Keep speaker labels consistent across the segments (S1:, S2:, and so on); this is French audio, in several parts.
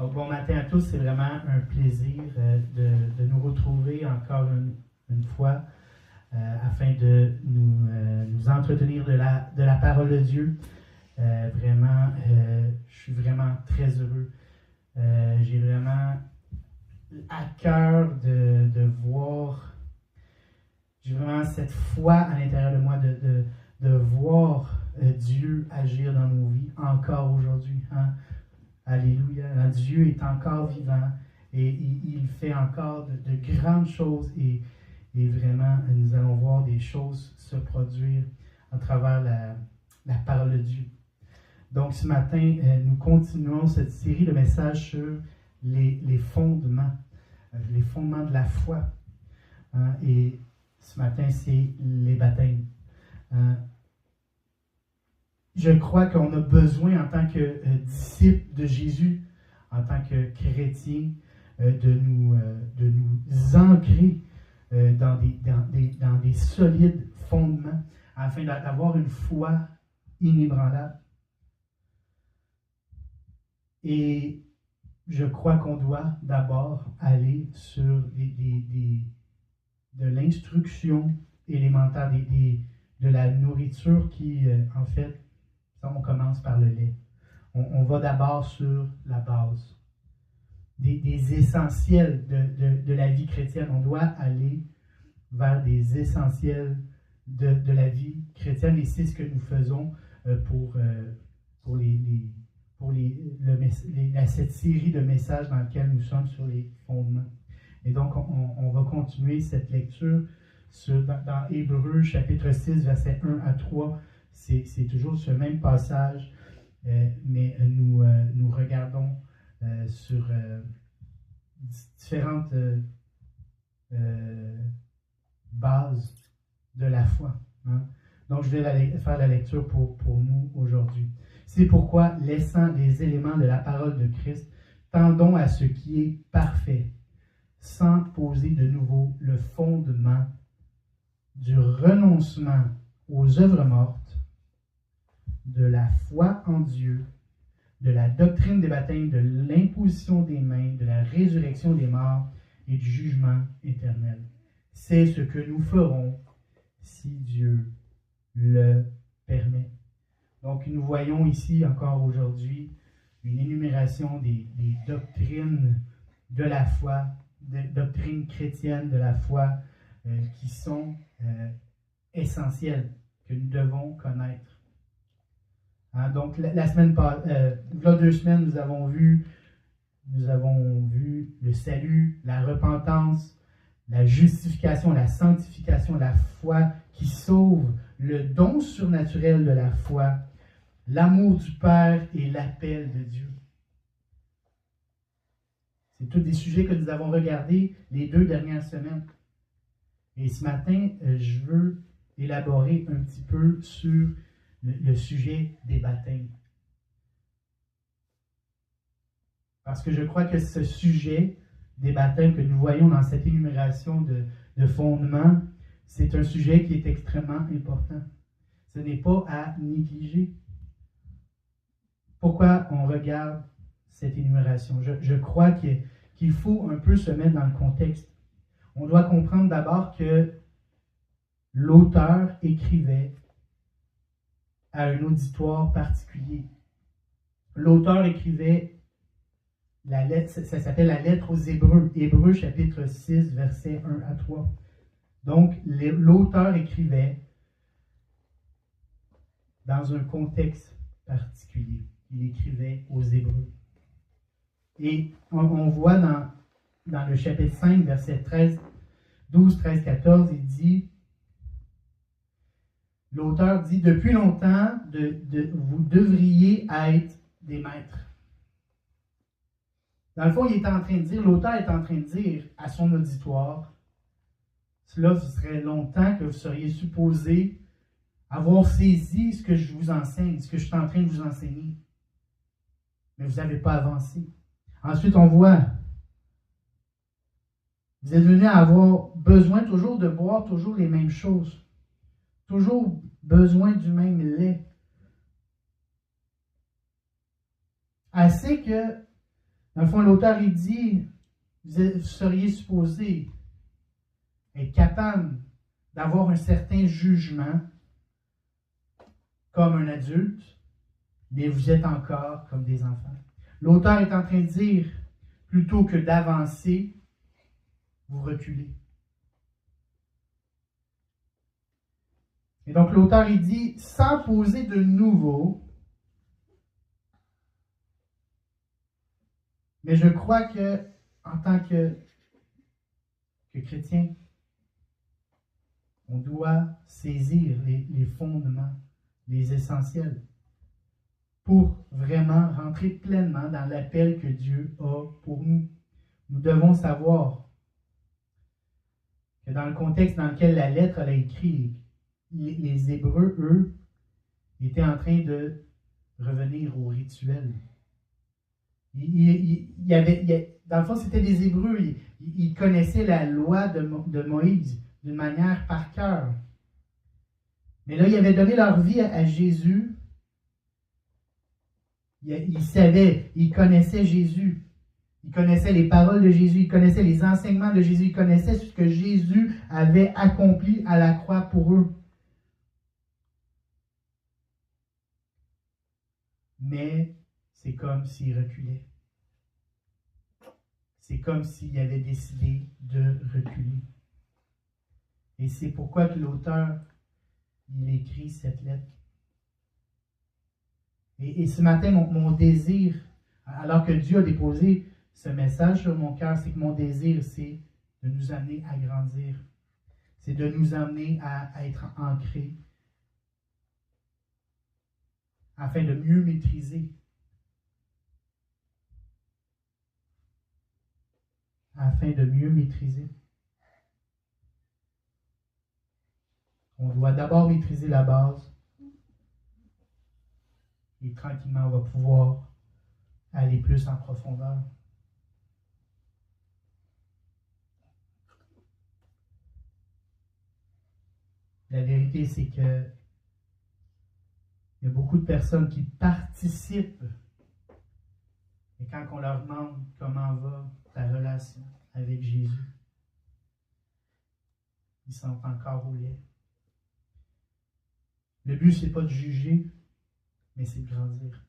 S1: Donc, bon matin à tous, c'est vraiment un plaisir de nous retrouver encore une fois afin de nous entretenir de la parole de Dieu. Vraiment, je suis vraiment très heureux. J'ai vraiment à cœur de voir, j'ai vraiment cette foi à l'intérieur de moi de voir Dieu agir dans nos vies encore aujourd'hui. Hein? Alléluia. Dieu est encore vivant et il fait encore de grandes choses et vraiment, nous allons voir des choses se produire à travers la parole de Dieu. Donc, ce matin, nous continuons cette série de messages sur les fondements de la foi. Hein? Et ce matin, c'est les baptêmes. Je crois qu'on a besoin, en tant que disciples de Jésus, en tant que chrétiens, de nous ancrer dans des solides fondements, afin d'avoir une foi inébranlable. Et je crois qu'on doit d'abord aller sur de l'instruction élémentaire, de la nourriture qui, en fait, on commence par le lait. On va d'abord sur la base, des essentiels de la vie chrétienne. On doit aller vers des essentiels de la vie chrétienne et c'est ce que nous faisons pour cette série de messages dans laquelle nous sommes sur les fondements. Et donc, on va continuer cette lecture dans Hébreux, chapitre 6, versets 1 à 3. C'est toujours ce même passage, mais nous regardons sur différentes bases de la foi. Hein? Donc, je vais faire la lecture pour nous aujourd'hui. C'est pourquoi, laissant les éléments de la parole de Christ, tendons à ce qui est parfait, sans poser de nouveau le fondement du renoncement aux œuvres mortes, de la foi en Dieu, de la doctrine des baptêmes, de l'imposition des mains, de la résurrection des morts et du jugement éternel. C'est ce que nous ferons si Dieu le permet. Donc, nous voyons ici encore aujourd'hui une énumération des doctrines de la foi, des doctrines chrétiennes de la foi qui sont essentielles, que nous devons connaître. Hein, donc, la semaine passée, il y a 2 semaines, nous avons vu le salut, la repentance, la justification, la sanctification, la foi qui sauve, le don surnaturel de la foi, l'amour du Père et l'appel de Dieu. C'est tous des sujets que nous avons regardés les 2 dernières semaines. Et ce matin, je veux élaborer un petit peu sur le sujet des baptêmes. Parce que je crois que ce sujet des baptêmes que nous voyons dans cette énumération de fondements, c'est un sujet qui est extrêmement important. Ce n'est pas à négliger. Pourquoi on regarde cette énumération? Je crois qu'il faut un peu se mettre dans le contexte. On doit comprendre d'abord que l'auteur écrivait à un auditoire particulier. L'auteur écrivait la lettre, ça s'appelle la lettre aux Hébreux, Hébreux chapitre 6, versets 1 à 3. Donc, l'auteur écrivait dans un contexte particulier. Il écrivait aux Hébreux. Et on voit dans le chapitre 5, versets 12, 13, 14, il dit, l'auteur dit, depuis longtemps, vous devriez être des maîtres. Dans le fond, l'auteur est en train de dire à son auditoire, cela serait longtemps que vous seriez supposé avoir saisi ce que je vous enseigne, ce que je suis en train de vous enseigner. Mais vous n'avez pas avancé. Ensuite, on voit, vous êtes venus à avoir besoin toujours de boire toujours les mêmes choses. Toujours besoin du même lait. Assez que Dans le fond, l'auteur, il dit, vous seriez supposé être capable d'avoir un certain jugement comme un adulte, mais vous êtes encore comme des enfants. L'auteur est en train de dire, plutôt que d'avancer, vous reculez. Et donc l'auteur, il dit, sans poser de nouveau, mais je crois que en tant que chrétien, on doit saisir les fondements, les essentiels, pour vraiment rentrer pleinement dans l'appel que Dieu a pour nous. Nous devons savoir que dans le contexte dans lequel la lettre a été écrite, les Hébreux, eux, étaient en train de revenir au rituel. Dans le fond, c'était des Hébreux. Ils connaissaient la loi de Moïse d'une manière par cœur. Mais là, ils avaient donné leur vie à Jésus. Ils savaient, ils connaissaient Jésus. Ils connaissaient les paroles de Jésus. Ils connaissaient les enseignements de Jésus. Ils connaissaient ce que Jésus avait accompli à la croix pour eux. Mais c'est comme s'ils reculaient. C'est comme s'ils avaient décidé de reculer. Et c'est pourquoi que l'auteur, il écrit cette lettre. Et ce matin, mon désir, alors que Dieu a déposé ce message sur mon cœur, c'est que mon désir, c'est de nous amener à grandir. C'est de nous amener à être ancrés afin de mieux maîtriser. Afin de mieux maîtriser. On doit d'abord maîtriser la base. Et tranquillement, on va pouvoir aller plus en profondeur. La vérité, c'est que il y a beaucoup de personnes qui participent. Et quand on leur demande comment va ta relation avec Jésus, ils sont encore au lait. Le but, ce n'est pas de juger, mais c'est de grandir.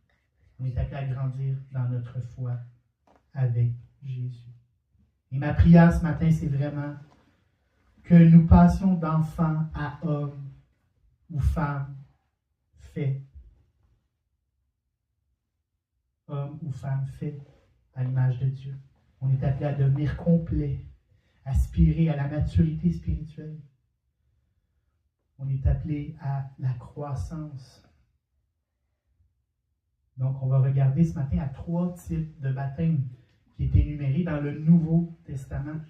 S1: On est appelé à grandir dans notre foi avec Jésus. Et ma prière ce matin, c'est vraiment que nous passions d'enfant à homme ou femme fait. Homme ou femme fait à l'image de Dieu. On est appelé à devenir complet, aspirer à la maturité spirituelle. On est appelé à la croissance. Donc, on va regarder ce matin à 3 types de baptême qui étaient énumérés dans le Nouveau Testament.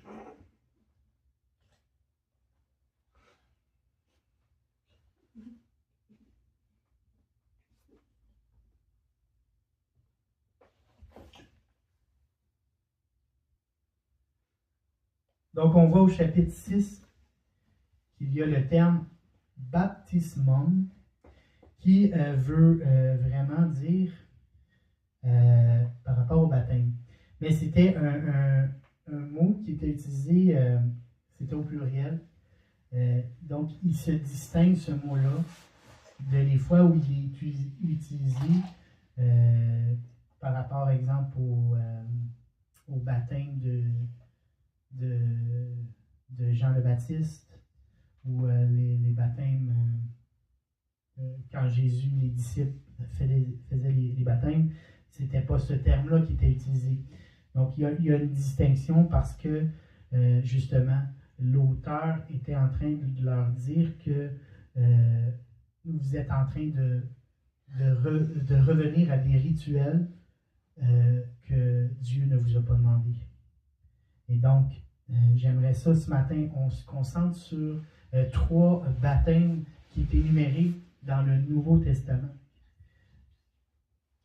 S1: Donc, on voit au chapitre 6 qu'il y a le terme baptismum qui veut vraiment dire par rapport au baptême. Mais c'était un mot qui était utilisé, c'était au pluriel. Donc, il se distingue ce mot-là de les fois où il est utilisé par rapport, par exemple, au baptême de Jean le Baptiste ou les baptêmes quand Jésus, les disciples faisaient les baptêmes, c'était pas ce terme-là qui était utilisé. Donc il y a une distinction parce que justement l'auteur était en train de leur dire que vous êtes en train de revenir à des rituels que Dieu ne vous a pas demandé. Et donc, j'aimerais ça ce matin, on se concentre sur 3 baptêmes qui étaient énumérés dans le Nouveau Testament,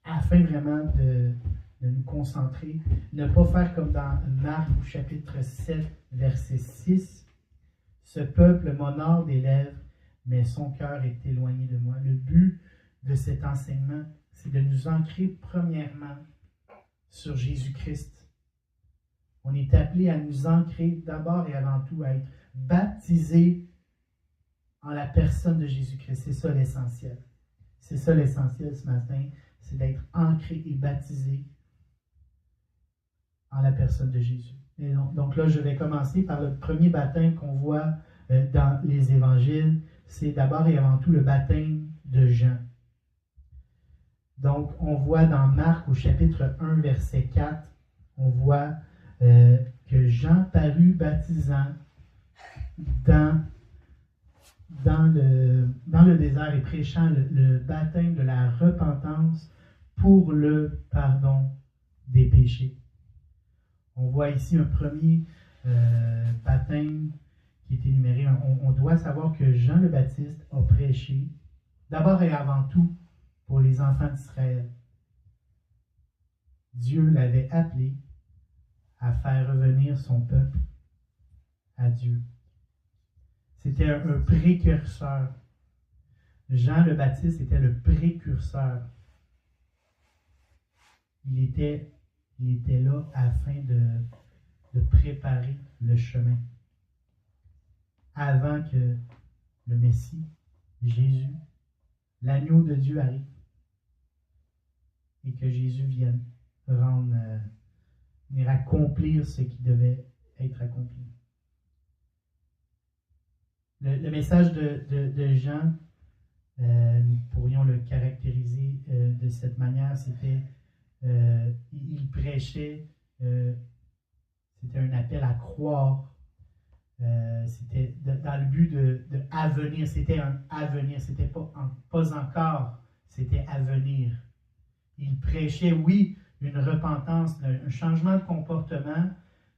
S1: afin vraiment de nous concentrer, ne pas faire comme dans Marc au chapitre 7, verset 6, « Ce peuple m'honore des lèvres, mais son cœur est éloigné de moi. » Le but de cet enseignement, c'est de nous ancrer premièrement sur Jésus-Christ. On est appelé à nous ancrer d'abord et avant tout, à être baptisés en la personne de Jésus-Christ. C'est ça l'essentiel. C'est ça l'essentiel ce matin, c'est d'être ancré et baptisé en la personne de Jésus. Et donc là, je vais commencer par le premier baptême qu'on voit dans les évangiles. C'est d'abord et avant tout le baptême de Jean. Donc, on voit dans Marc au chapitre 1, verset 4, on voit que Jean parut baptisant dans le désert et prêchant le baptême de la repentance pour le pardon des péchés. On voit ici un premier baptême qui est énuméré. On doit savoir que Jean le Baptiste a prêché d'abord et avant tout pour les enfants d'Israël. Dieu l'avait appelé à faire revenir son peuple à Dieu. C'était un précurseur. Jean le Baptiste était le précurseur. Il était là afin de préparer le chemin. Avant que le Messie, Jésus, l'agneau de Dieu arrive et que Jésus vienne venir accomplir ce qui devait être accompli. Le message de Jean, nous pourrions le caractériser de cette manière, c'était, il prêchait, c'était un appel à croire, c'était dans le but de avenir, c'était un avenir, c'était pas encore, c'était à venir. Il prêchait, oui, une repentance, un changement de comportement,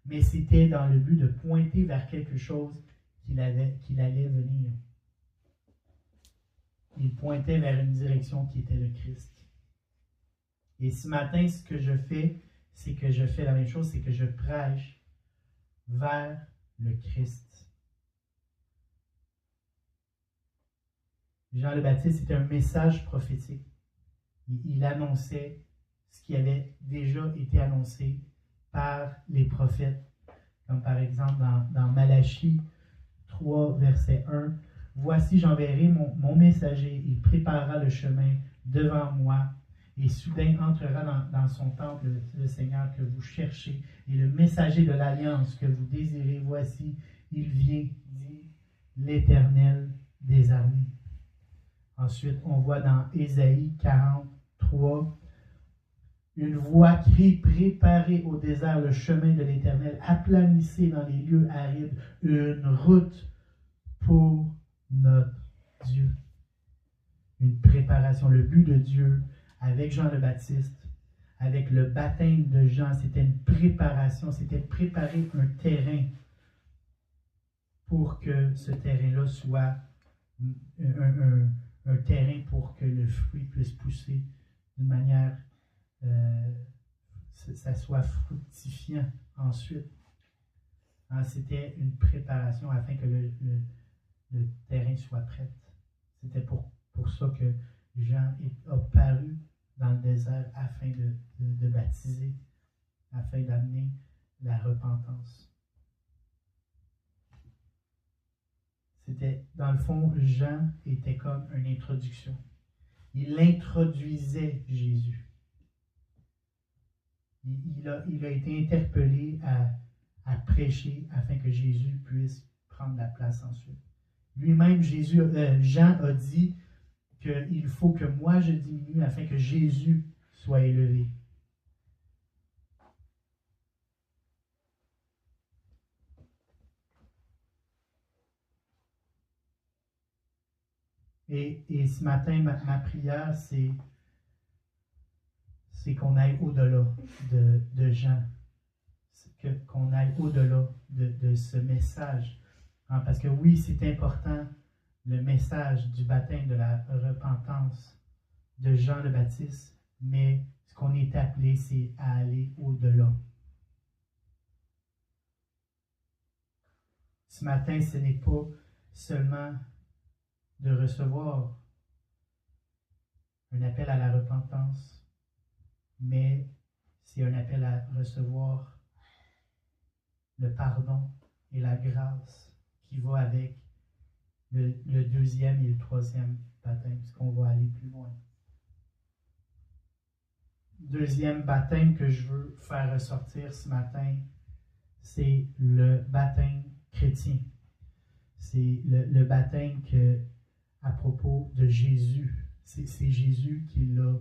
S1: mais c'était dans le but de pointer vers quelque chose qu'il allait venir. Il pointait vers une direction qui était le Christ. Et ce matin, ce que je fais, c'est que je fais la même chose, c'est que je prêche vers le Christ. Jean le Baptiste, c'était un message prophétique. Il annonçait ce qui avait déjà été annoncé par les prophètes, comme par exemple dans Malachie 3, verset 1. « Voici, j'enverrai mon messager, il préparera le chemin devant moi, et soudain entrera dans son temple le Seigneur que vous cherchez, et le messager de l'alliance que vous désirez, voici, il vient, dit l'Éternel des armées. » Ensuite, on voit dans Ésaïe 43, une voix crie, préparez au désert le chemin de l'Éternel, aplanissez dans les lieux arides une route pour notre Dieu. Une préparation, le but de Dieu avec Jean le Baptiste, avec le baptême de Jean, c'était une préparation, c'était préparer un terrain pour que ce terrain-là soit un terrain pour que le fruit puisse pousser d'une manière, ça soit fructifiant ensuite. Hein, c'était une préparation afin que le terrain soit prêt. C'était pour ça que Jean a paru dans le désert afin de baptiser, afin d'amener la repentance. C'était, dans le fond, Jean était comme une introduction. Il introduisait Jésus. Il a été interpellé à prêcher afin que Jésus puisse prendre la place ensuite. Lui-même, Jean a dit qu'il faut que moi je diminue afin que Jésus soit élevé. Et ce matin, ma prière, c'est qu'on aille au-delà de Jean, qu'on aille au-delà de ce message. Hein, parce que oui, c'est important, le message du baptême de la repentance de Jean le Baptiste, mais ce qu'on est appelé, c'est à aller au-delà. Ce matin, ce n'est pas seulement de recevoir un appel à la repentance, mais c'est un appel à recevoir le pardon et la grâce qui va avec le deuxième et le troisième baptême, parce qu'on va aller plus loin. Deuxième baptême que je veux faire ressortir ce matin, c'est le baptême chrétien. C'est le baptême à propos de Jésus. C'est Jésus qui l'a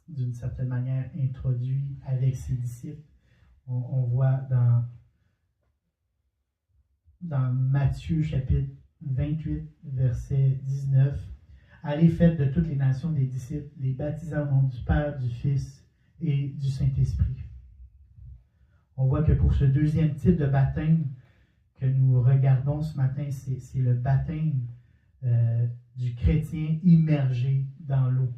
S1: d'une certaine manière introduit avec ses disciples. On voit dans Matthieu chapitre 28, verset 19, « Allez, faites de toutes les nations des disciples, les baptisant au nom du Père, du Fils et du Saint-Esprit. » On voit que pour ce deuxième type de baptême que nous regardons ce matin, c'est le baptême du chrétien immergé dans l'eau.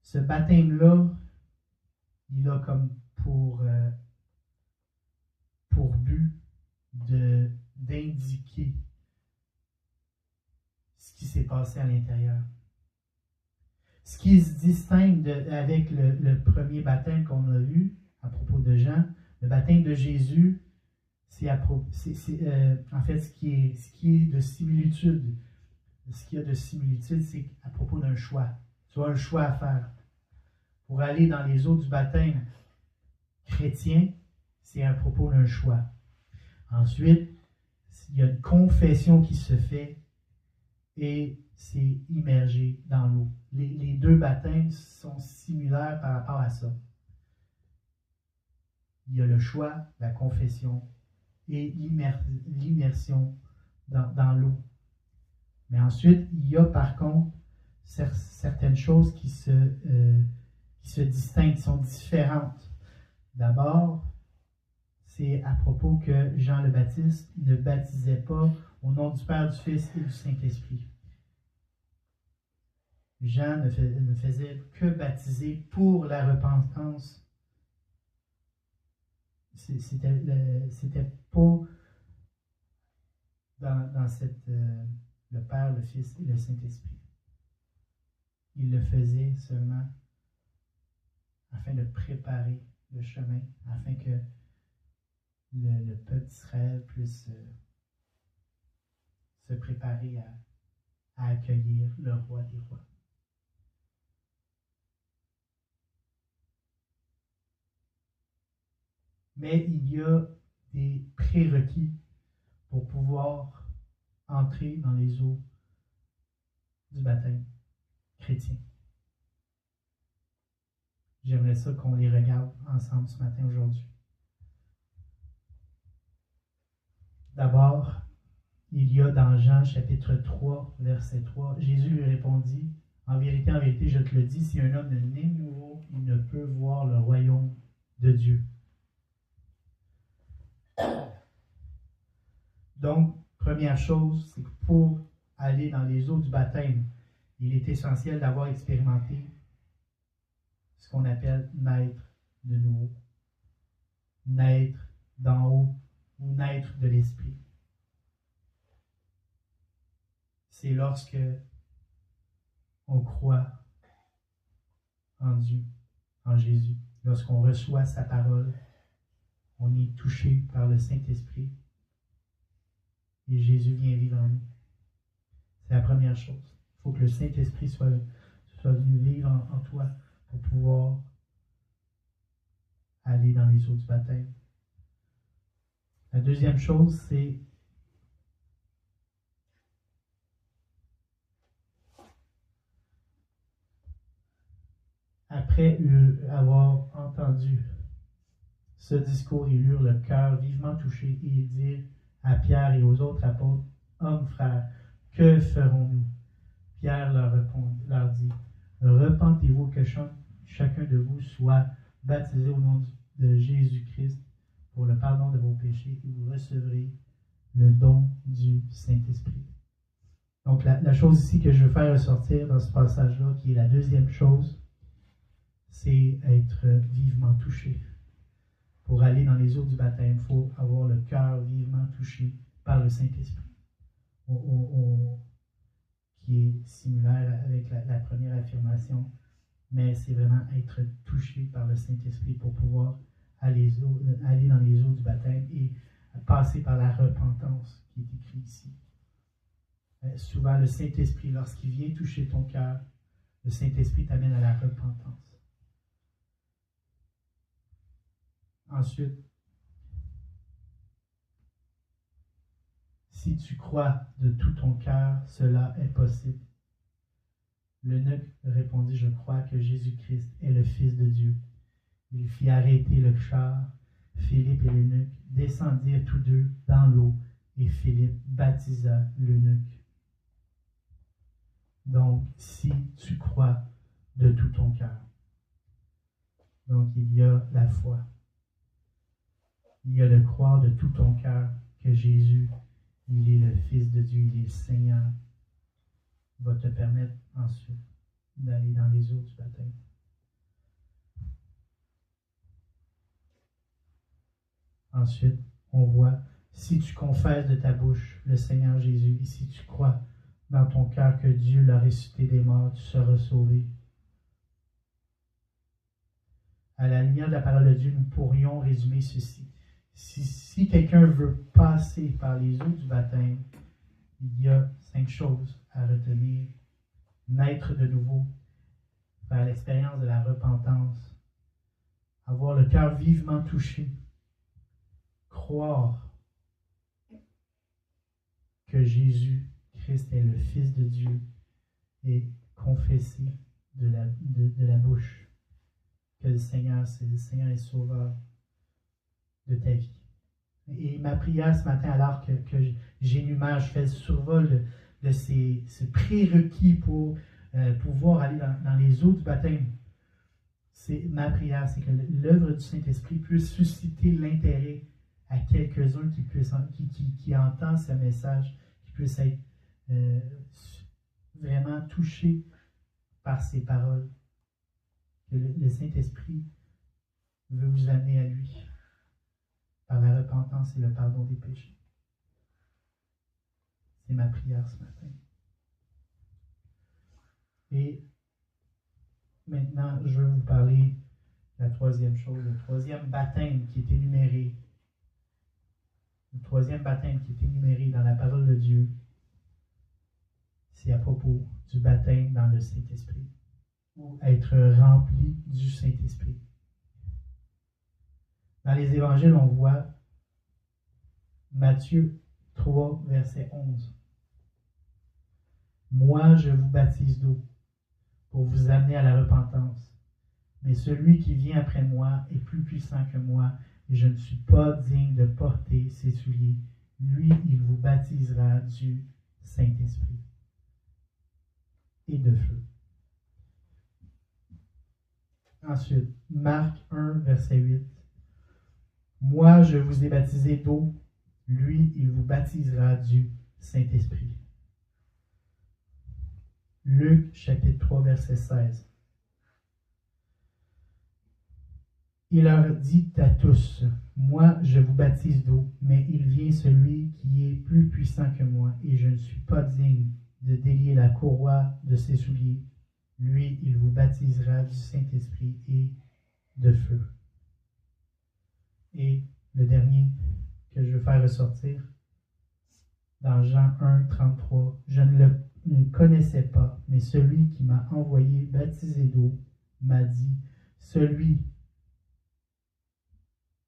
S1: Ce baptême-là, il a comme pour but d'indiquer ce qui s'est passé à l'intérieur. Ce qui se distingue avec le premier baptême qu'on a vu à propos de Jean, le baptême de Jésus, en fait ce qui est de similitude. Ce qu'il y a de similitude, c'est à propos d'un choix. Tu as un choix à faire. Pour aller dans les eaux du baptême chrétien, c'est à propos d'un choix. Ensuite, il y a une confession qui se fait et c'est immergé dans l'eau. Les deux baptêmes sont similaires par rapport à ça. Il y a le choix, la confession et l'immersion dans l'eau. Mais ensuite, il y a par contre certaines choses qui se distinguent, qui sont différentes. D'abord, c'est à propos que Jean le Baptiste ne baptisait pas au nom du Père, du Fils et du Saint-Esprit. Jean ne faisait que baptiser pour la repentance. C'était pas dans le Père, le Fils et le Saint-Esprit. Il le faisait seulement afin de préparer le chemin, afin que le peuple d'Israël puisse se préparer à accueillir le roi des rois. Mais il y a des prérequis pour pouvoir entrer dans les eaux du baptême chrétien. J'aimerais ça qu'on les regarde ensemble ce matin aujourd'hui. D'abord, il y a dans Jean chapitre 3, verset 3, Jésus lui répondit, « En vérité, je te le dis, si un homme ne naît de nouveau, il ne peut voir le royaume de Dieu. » Donc, première chose, c'est que pour aller dans les eaux du baptême, il est essentiel d'avoir expérimenté ce qu'on appelle naître de nouveau, naître d'en haut ou naître de l'esprit. C'est lorsque on croit en Dieu, en Jésus, lorsqu'on reçoit sa parole, on est touché par le Saint-Esprit et Jésus vient vivre en nous. C'est la première chose. Il faut que le Saint-Esprit soit venu vivre en toi pour pouvoir aller dans les eaux du baptême. La deuxième chose, c'est après avoir entendu ce discours, ils eurent le cœur vivement touché et ils dirent à Pierre et aux autres apôtres, « Hommes, frères, que ferons-nous » Pierre leur dit, « Repentez-vous que chacun de vous soit baptisé au nom de Jésus-Christ pour le pardon de vos péchés et vous recevrez le don du Saint-Esprit. » Donc la chose ici que je veux faire ressortir dans ce passage-là, qui est la deuxième chose, c'est être vivement touché. Pour aller dans les eaux du baptême, il faut avoir le cœur vivement touché par le Saint-Esprit. qui est similaire avec la première affirmation, mais c'est vraiment être touché par le Saint-Esprit pour pouvoir aller dans les eaux du baptême et passer par la repentance qui est écrit ici. Souvent, le Saint-Esprit, lorsqu'il vient toucher ton cœur, le Saint-Esprit t'amène à la repentance. Ensuite, si tu crois de tout ton cœur, cela est possible. L'eunuque répondit, je crois que Jésus-Christ est le Fils de Dieu. Il fit arrêter le char. Philippe et l'eunuque descendirent tous deux dans l'eau et Philippe baptisa l'eunuque. Donc, si tu crois de tout ton cœur. Donc, il y a la foi. Il y a de croire de tout ton cœur que Jésus, il est le Fils de Dieu, il est le Seigneur, va te permettre ensuite d'aller dans les eaux du baptême. Ensuite, on voit, si tu confesses de ta bouche le Seigneur Jésus, et si tu crois dans ton cœur que Dieu l'a ressuscité des morts, tu seras sauvé. À la lumière de la parole de Dieu, nous pourrions résumer ceci. Si quelqu'un veut passer par les eaux du baptême, il y a 5 choses à retenir. Naître de nouveau, faire l'expérience de la repentance, avoir le cœur vivement touché, croire que Jésus-Christ est le Fils de Dieu et confesser de la bouche que le Seigneur est Sauveur de ta vie. Et ma prière ce matin, alors que j'énumère, je fais le survol de ces prérequis pour pouvoir aller dans les eaux du baptême, ma prière, c'est que l'œuvre du Saint-Esprit puisse susciter l'intérêt à quelques-uns qui entendent ce message, qui puissent être vraiment touchés par ces paroles. Que le Saint-Esprit veut vous amener à lui par la repentance et le pardon des péchés. C'est ma prière ce matin. Et maintenant, je vais vous parler de la troisième chose, le troisième baptême qui est énuméré. Le troisième baptême qui est énuméré dans la parole de Dieu, c'est à propos du baptême dans le Saint-Esprit, ou être rempli du Saint-Esprit. Dans les évangiles, on voit Matthieu 3, verset 11. Moi, je vous baptise d'eau pour vous amener à la repentance. Mais celui qui vient après moi est plus puissant que moi, et je ne suis pas digne de porter ses souliers. Lui, il vous baptisera du Saint-Esprit et de feu. Ensuite, Marc 1, verset 8. Moi, je vous ai baptisé d'eau, lui, il vous baptisera du Saint-Esprit. Luc, chapitre 3, verset 16. Il leur dit à tous, moi, je vous baptise d'eau, mais il vient celui qui est plus puissant que moi, et je ne suis pas digne de délier la courroie de ses souliers. Lui, il vous baptisera du Saint-Esprit et de feu. Et le dernier que je veux faire ressortir, dans Jean 1, 33, je ne le connaissais pas, mais celui qui m'a envoyé baptiser d'eau m'a dit, celui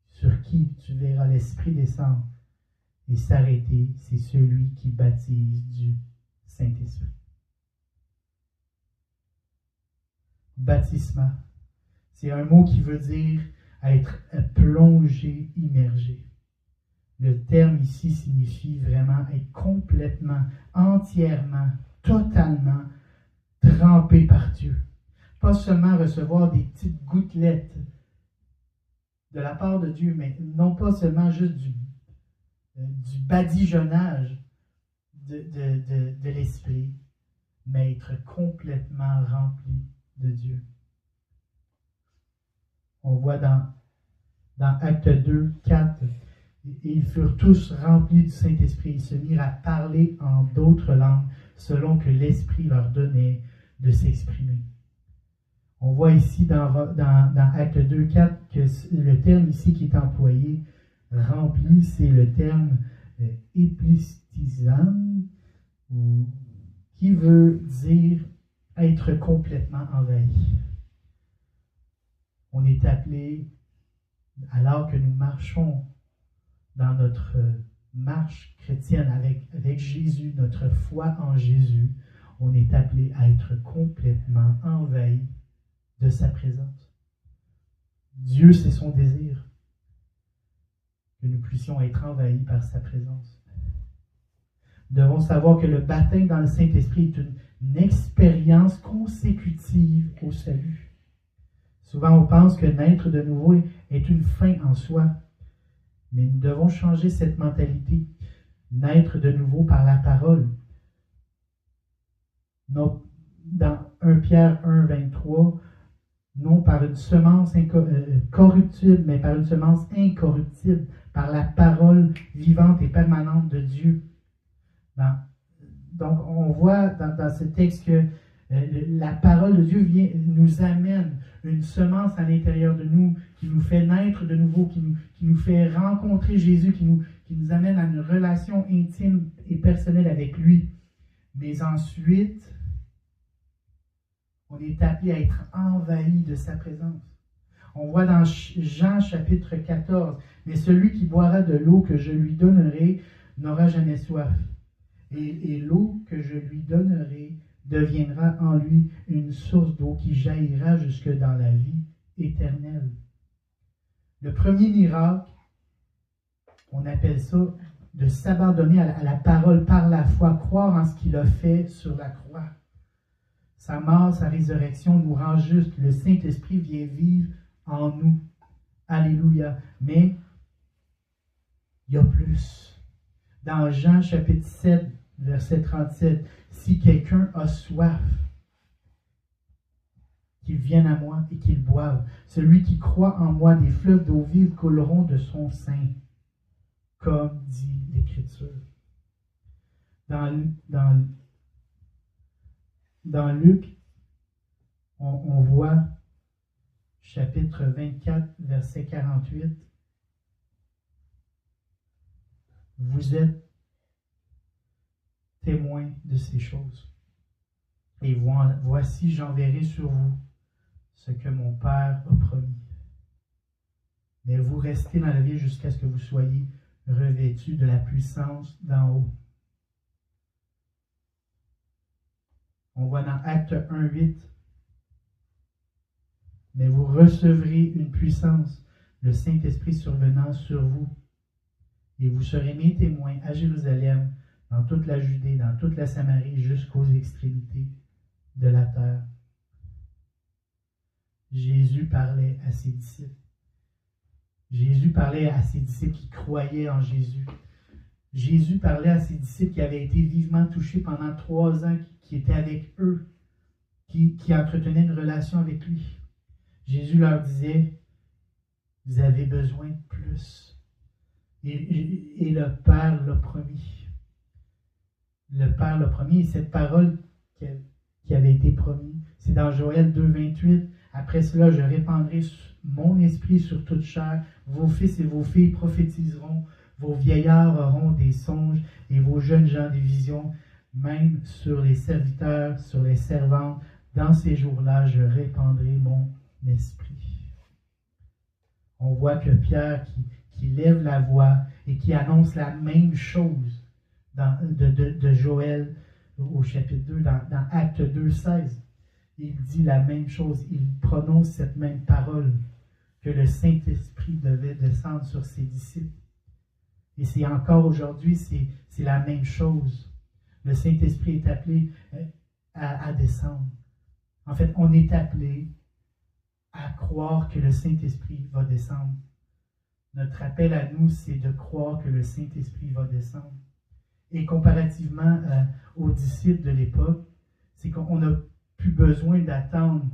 S1: sur qui tu verras l'Esprit descendre et s'arrêter, c'est celui qui baptise du Saint-Esprit. Baptisement, c'est un mot qui veut dire être plongé, immergé. Le terme ici signifie vraiment être complètement, entièrement, totalement trempé par Dieu. Pas seulement recevoir des petites gouttelettes de la part de Dieu, mais non pas seulement juste du badigeonnage de l'Esprit, mais être complètement rempli de Dieu. On voit dans Actes 2, 4, ils furent tous remplis du Saint-Esprit. Ils se mirent à parler en d'autres langues selon que l'Esprit leur donnait de s'exprimer. On voit ici dans Acte 2.4 que le terme ici qui est employé, rempli, c'est le terme éplistisam, qui veut dire être complètement envahi. On est appelé, alors que nous marchons dans notre marche chrétienne avec Jésus, notre foi en Jésus, on est appelé à être complètement envahi de sa présence. Dieu, c'est son désir, que nous puissions être envahis par sa présence. Nous devons savoir que le baptême dans le Saint-Esprit est une expérience consécutive au salut. Souvent, on pense que naître de nouveau est une fin en soi. Mais nous devons changer cette mentalité. Naître de nouveau par la parole. Dans 1 Pierre 1, 23, non par une semence corruptible, mais par une semence incorruptible, par la parole vivante et permanente de Dieu. Donc, on voit dans ce texte que la parole de Dieu nous amène une semence à l'intérieur de nous, qui nous fait naître de nouveau, qui nous fait rencontrer Jésus, qui nous amène à une relation intime et personnelle avec lui. Mais ensuite, on est appelé à être envahi de sa présence. On voit dans Jean chapitre 14, « Mais celui qui boira de l'eau que je lui donnerai n'aura jamais soif. Et l'eau que je lui donnerai deviendra en lui une source d'eau qui jaillira jusque dans la vie éternelle. » Le premier miracle, on appelle ça de s'abandonner à la parole par la foi, croire en ce qu'il a fait sur la croix. Sa mort, sa résurrection nous rend juste. Le Saint-Esprit vient vivre en nous. Alléluia. Mais il y a plus. Dans Jean chapitre 7, verset 37, « Si quelqu'un a soif, qu'il vienne à moi et qu'il boive. Celui qui croit en moi, des fleuves d'eau vive couleront de son sein, comme dit l'Écriture. » Dans Luc, on voit chapitre 24, verset 48. « Vous êtes témoins de ces choses. Et voici, j'enverrai sur vous ce que mon Père a promis. Mais vous restez dans la vie jusqu'à ce que vous soyez revêtus de la puissance d'en haut. » On voit dans Acte 1, 8. « Mais vous recevrez une puissance, le Saint-Esprit survenant sur vous, et vous serez mes témoins à Jérusalem, dans toute la Judée, dans toute la Samarie, jusqu'aux extrémités de la terre. » Jésus parlait à ses disciples. Jésus parlait à ses disciples qui croyaient en Jésus. Jésus parlait à ses disciples qui avaient été vivement touchés pendant 3 ans, qui étaient avec eux, qui entretenaient une relation avec lui. Jésus leur disait, « Vous avez besoin de plus. » Et le Père l'a promis. Le Père l'a promis, et cette parole qui avait été promise, c'est dans Joël 2, 28. « Après cela, je répandrai mon esprit sur toute chair. Vos fils et vos filles prophétiseront. Vos vieillards auront des songes et vos jeunes gens des visions. Même sur les serviteurs, sur les servantes. Dans ces jours-là, je répandrai mon esprit. » On voit que Pierre qui lève la voix et qui annonce la même chose de Joël au chapitre 2, dans Acte 2, 16. Il dit la même chose, il prononce cette même parole, que le Saint-Esprit devait descendre sur ses disciples. Et c'est encore aujourd'hui, c'est la même chose. Le Saint-Esprit est appelé à descendre. En fait, on est appelé à croire que le Saint-Esprit va descendre. Notre appel à nous, c'est de croire que le Saint-Esprit va descendre. Et comparativement aux disciples de l'époque, c'est qu'on n'a plus besoin d'attendre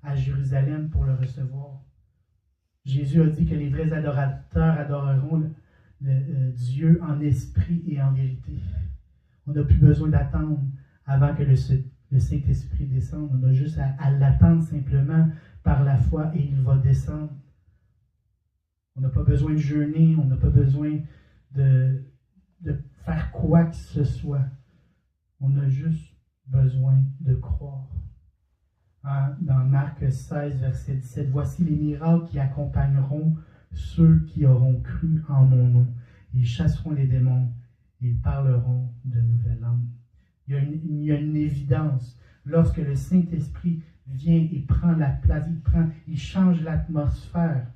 S1: à Jérusalem pour le recevoir. Jésus a dit que les vrais adorateurs adoreront Dieu en esprit et en vérité. On n'a plus besoin d'attendre avant que le Saint-Esprit descende. On a juste à l'attendre simplement par la foi et il va descendre. On n'a pas besoin de jeûner, on n'a pas besoin de faire quoi que ce soit. On a juste besoin de croire. Dans Marc 16, verset 17, « Voici les miracles qui accompagneront ceux qui auront cru en mon nom. Ils chasseront les démons, ils parleront de nouvelles langues. » Il y a une évidence. Lorsque le Saint-Esprit vient et prend la place, il change l'atmosphère.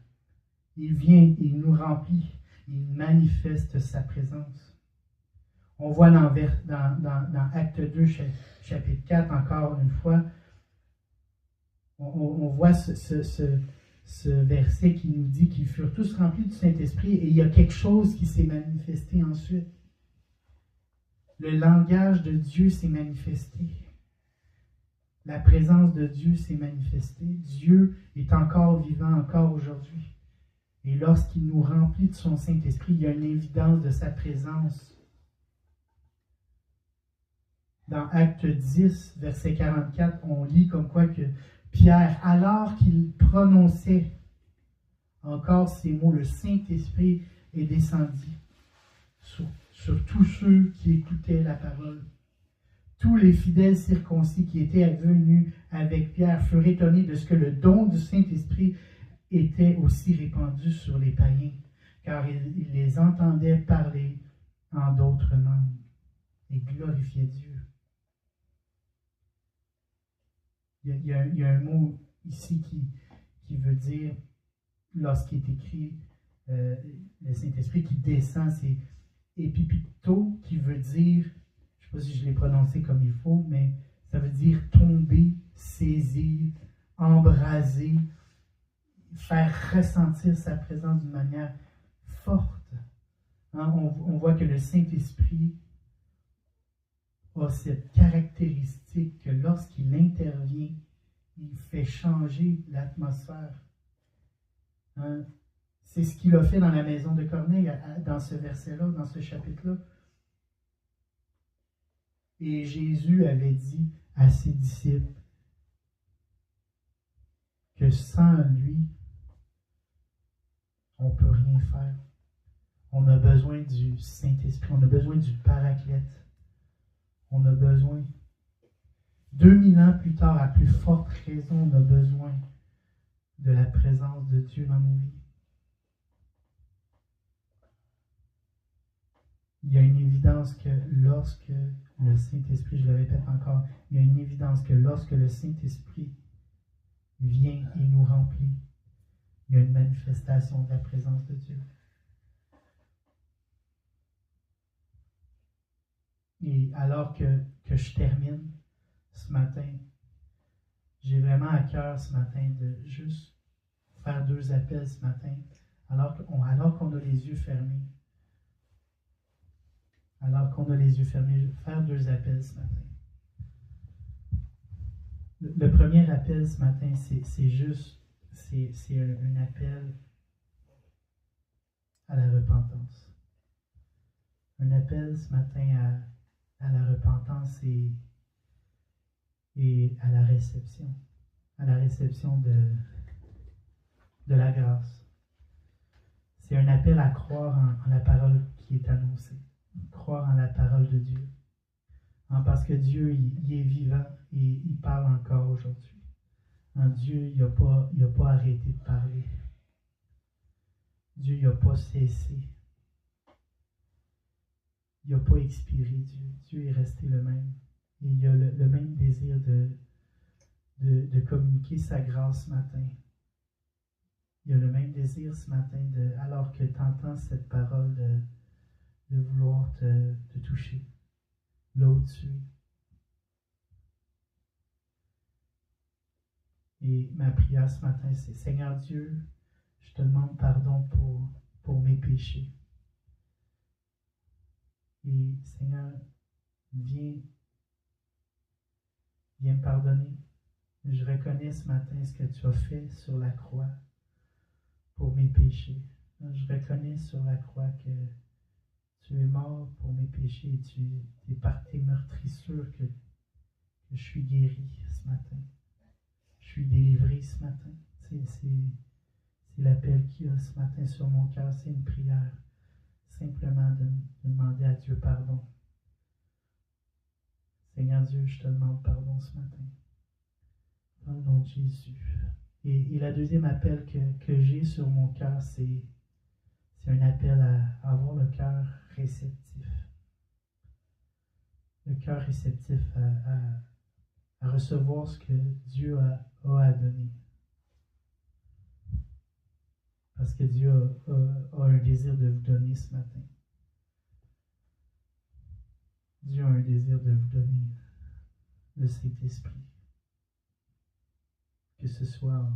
S1: Il vient, il nous remplit, il manifeste sa présence. On voit dans Acte 2, chapitre 4, encore une fois, on voit ce verset qui nous dit qu'ils furent tous remplis du Saint-Esprit et il y a quelque chose qui s'est manifesté ensuite. Le langage de Dieu s'est manifesté. La présence de Dieu s'est manifestée. Dieu est encore vivant, encore aujourd'hui. Et lorsqu'il nous remplit de son Saint-Esprit, il y a une évidence de sa présence. Dans Acte 10, verset 44, on lit comme quoi que Pierre, alors qu'il prononçait encore ces mots, le Saint-Esprit est descendu sur tous ceux qui écoutaient la parole. Tous les fidèles circoncis qui étaient venus avec Pierre furent étonnés de ce que le don du Saint-Esprit était aussi répandu sur les païens, car ils les entendaient parler en d'autres langues et glorifiaient Dieu. Il y a un mot ici qui veut dire, lorsqu'il est écrit le Saint-Esprit qui descend, c'est épipicto, qui veut dire, je ne sais pas si je l'ai prononcé comme il faut, mais ça veut dire tomber, saisir, embraser, faire ressentir sa présence d'une manière forte. On voit que le Saint-Esprit a cette caractéristique que lorsqu'il intervient, il fait changer l'atmosphère. C'est ce qu'il a fait dans la maison de Corneille, dans ce verset-là, dans ce chapitre-là. Et Jésus avait dit à ses disciples que sans lui, on ne peut rien faire. On a besoin du Saint-Esprit, on a besoin du Paraclète. On a besoin, 2000 ans plus tard, à plus forte raison, on a besoin de la présence de Dieu dans nos vies. Il y a une évidence que lorsque le Saint-Esprit, je le répète encore, il y a une évidence que lorsque le Saint-Esprit vient et nous remplit, il y a une manifestation de la présence de Dieu. Et alors que je termine ce matin, j'ai vraiment à cœur ce matin de juste faire 2 appels ce matin, alors qu'on a les yeux fermés. Faire 2 appels ce matin. Le premier appel ce matin, c'est un appel à la repentance. Un appel ce matin à la repentance et à la réception de la grâce. C'est un appel à croire en la parole qui est annoncée, croire en la parole de Dieu. Parce que Dieu, il est vivant et il parle encore aujourd'hui. Dieu, il n'a pas arrêté de parler. Dieu, il n'a pas cessé. Il n'a pas expiré, Dieu. Dieu est resté le même. Et il a le même désir de communiquer sa grâce ce matin. Il a le même désir ce matin, alors que tu entends cette parole, de vouloir te toucher. Là où tu es. Et ma prière ce matin, c'est Seigneur Dieu, je te demande pardon pour mes péchés. Et Seigneur, viens me pardonner. Je reconnais ce matin ce que tu as fait sur la croix pour mes péchés. Je reconnais sur la croix que tu es mort pour mes péchés et par tes meurtrissures que que je suis guéri ce matin. Je suis délivré ce matin. C'est l'appel qu'il y a ce matin sur mon cœur. C'est une prière. Simplement de demander à Dieu pardon. Seigneur Dieu, je te demande pardon ce matin. Dans le nom de Jésus. Et la deuxième appel que j'ai sur mon cœur, c'est un appel à avoir le cœur réceptif. Le cœur réceptif à recevoir ce que Dieu a à donner. Parce que Dieu a un désir de vous donner ce matin. Dieu a un désir de vous donner le Saint-Esprit. Que ce soit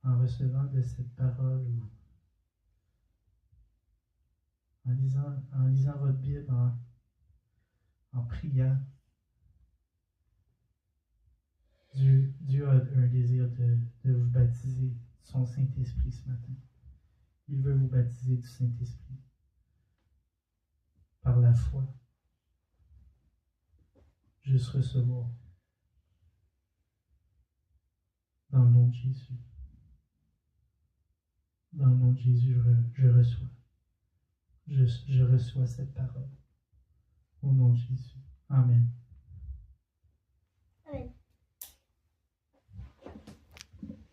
S1: en recevant de cette parole ou en lisant votre Bible, en priant. Dieu a un désir de vous baptiser de son Saint-Esprit ce matin. Il veut vous baptiser du Saint-Esprit par la foi. Juste recevoir. Dans le nom de Jésus. Dans le nom de Jésus, je reçois. Je reçois cette parole. Au nom de Jésus. Amen.
S2: Amen.